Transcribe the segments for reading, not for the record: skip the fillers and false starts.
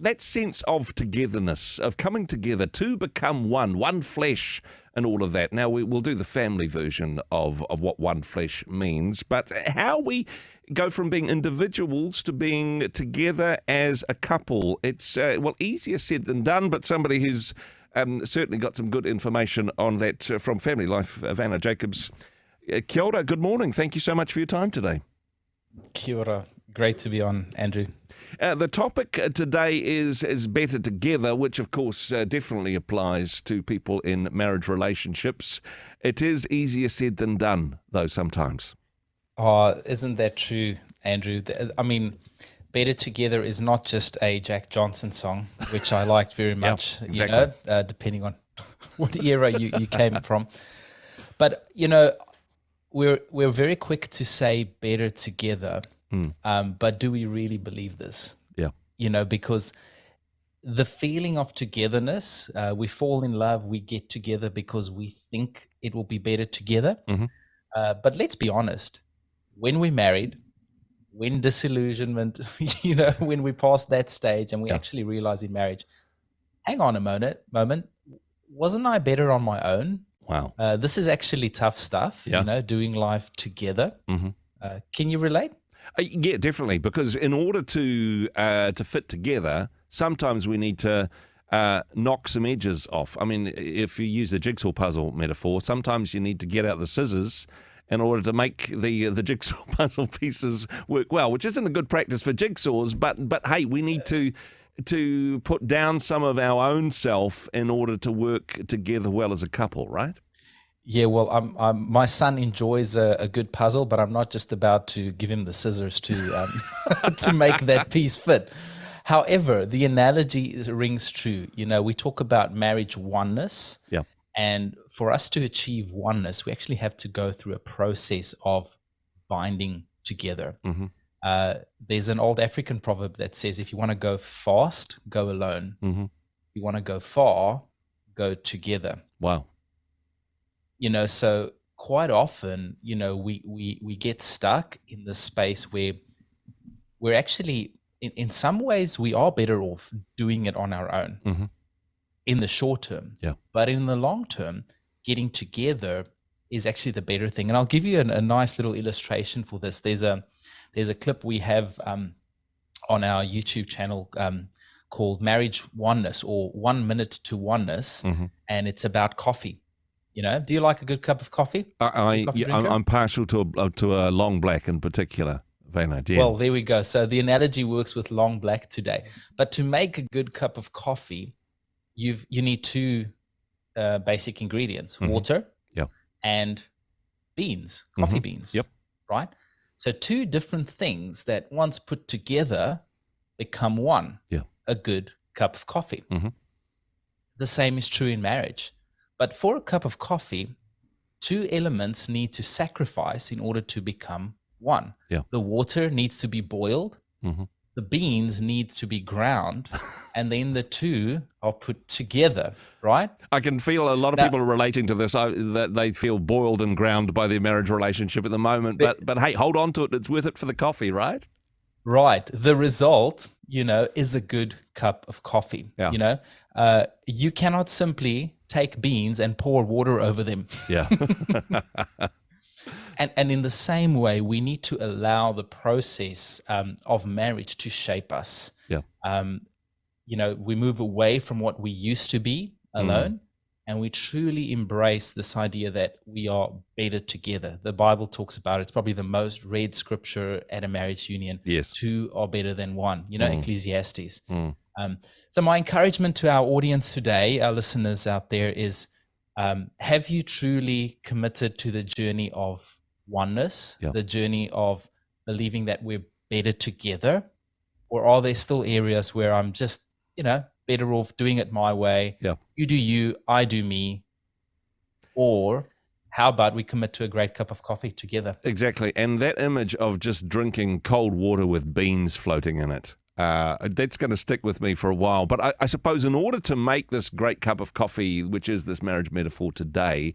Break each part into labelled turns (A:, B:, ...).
A: that sense of togetherness, of coming together to become one flesh, and all of that. Now, we'll do the family version of what one flesh means, but how we go from being individuals to being together as a couple, it's, easier said than done, but somebody who's certainly got some good information on that from FamilyLife, Wynand Jacobs. Kia ora, good morning. Thank you so much for your time today.
B: Kia ora. Great to be on, Andrew.
A: The topic today is better together, which of course definitely applies to people in marriage relationships. It is easier said than done, though, sometimes.
B: Oh, isn't that true, Andrew? I mean, Better Together is not just a Jack Johnson song, which I liked very much,
A: yeah, exactly.
B: Depending on what era you came from. But, we're very quick to say better together. But do we really believe this?
A: Yeah.
B: Because the feeling of togetherness, we fall in love, we get together because we think it will be better together.
A: Mm-hmm.
B: But let's be honest, when we're married, when disillusionment, when we pass that stage and we actually realize in marriage, hang on a moment, wasn't I better on my own?
A: Wow.
B: This is actually tough stuff, doing life together.
A: Mm-hmm.
B: Can you relate?
A: Yeah, definitely, because in order to fit together, sometimes we need to knock some edges off. I mean, if you use the jigsaw puzzle metaphor, sometimes you need to get out the scissors in order to make the jigsaw puzzle pieces work well, which isn't a good practice for jigsaws, but hey, we need to put down some of our own self in order to work together well as a couple, right?
B: Yeah, well, my son enjoys a good puzzle, but I'm not just about to give him the scissors to to make that piece fit. However, the analogy rings true. We talk about marriage oneness.
A: Yeah.
B: And for us to achieve oneness, we actually have to go through a process of binding together.
A: Mm-hmm.
B: There's an old African proverb that says, if you want to go fast, go alone.
A: Mm-hmm.
B: If you want to go far, go together.
A: Wow.
B: So quite often, we get stuck in the space where we're actually, in some ways, we are better off doing it on our own.
A: Mm-hmm.
B: In the short term.
A: Yeah.
B: But in the long term, getting together is actually the better thing. And I'll give you a nice little illustration for this. There's a clip we have on our YouTube channel called Marriage Oneness, or 1 Minute to Oneness,
A: mm-hmm.
B: and it's about coffee. Do you like a good cup of coffee?
A: I'm partial to a long black in particular, Wynand. Yeah.
B: Well, there we go. So the analogy works with long black today. But to make a good cup of coffee, you need two basic ingredients:
A: mm-hmm.
B: water,
A: yep.
B: and beans, coffee
A: mm-hmm.
B: beans.
A: Yep.
B: Right. So two different things that once put together become one.
A: Yeah.
B: A good cup of coffee.
A: Mm-hmm.
B: The same is true in marriage. But for a cup of coffee, two elements need to sacrifice in order to become one.
A: Yeah.
B: The water needs to be boiled.
A: Mm-hmm.
B: The beans need to be ground, and then the two are put together, right?
A: I can feel a lot of people are relating to this, that they feel boiled and ground by their marriage relationship at the moment. But hey, hold on to it. It's worth it for the coffee, right?
B: Right. The result, is a good cup of coffee.
A: Yeah.
B: You cannot simply take beans and pour water over them.
A: Yeah.
B: And in the same way, we need to allow the process of marriage to shape us.
A: Yeah.
B: We move away from what we used to be alone, and we truly embrace this idea that we are better together. The Bible talks about it. It's probably the most read scripture at a marriage union.
A: Yes.
B: Two are better than one, Ecclesiastes. So my encouragement to our audience today, our listeners out there, is have you truly committed to the journey of oneness, the journey of believing that we're better together? Or are there still areas where I'm just, better off doing it my way?
A: Yeah.
B: You do you, I do me. Or how about we commit to a great cup of coffee together?
A: Exactly. And that image of just drinking cold water with beans floating in it, that's going to stick with me for a while. But I suppose in order to make this great cup of coffee, which is this marriage metaphor today,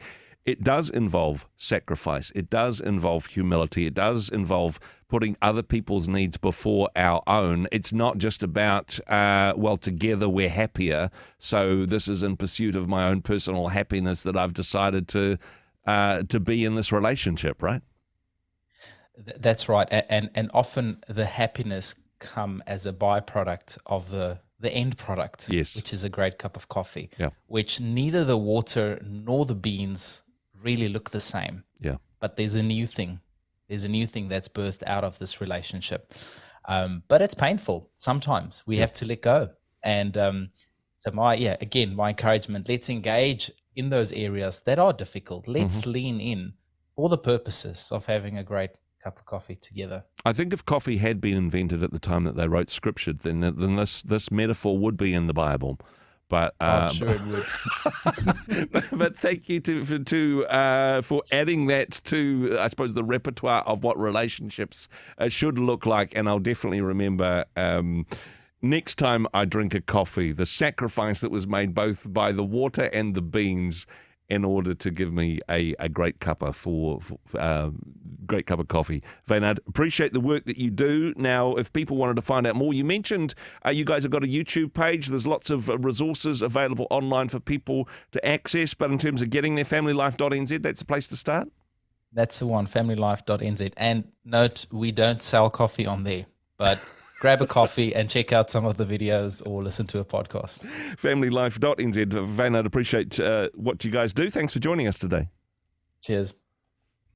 A: it does involve sacrifice. It does involve humility. It does involve putting other people's needs before our own. It's not just about, well, together we're happier, so this is in pursuit of my own personal happiness that I've decided to be in this relationship, right?
B: That's right. And often the happiness come as a byproduct of the end product,
A: yes,
B: which is a great cup of coffee,
A: yeah,
B: which neither the water nor the beans really look the same.
A: Yeah.
B: But there's a new thing. There's a new thing that's birthed out of this relationship. But it's painful. Sometimes we have to let go. And so my encouragement, let's engage in those areas that are difficult. Let's lean in for the purposes of having a great cup of coffee together.
A: I think if coffee had been invented at the time that they wrote Scripture, then this metaphor would be in the Bible. But
B: I'm sure it would.
A: but thank you for adding that to, I suppose, the repertoire of what relationships should look like. And I'll definitely remember next time I drink a coffee, the sacrifice that was made both by the water and the beans in order to give me a great cuppa great cup of coffee. Wynand, appreciate the work that you do. Now, if people wanted to find out more, you mentioned you guys have got a YouTube page. There's lots of resources available online for people to access, but in terms of getting there, FamilyLife.nz, that's the place to start?
B: That's the one, FamilyLife.nz. And note, we don't sell coffee on there, but grab a coffee and check out some of the videos or listen to a podcast.
A: FamilyLife.nz. Wynand, appreciate what you guys do. Thanks for joining us today.
B: Cheers.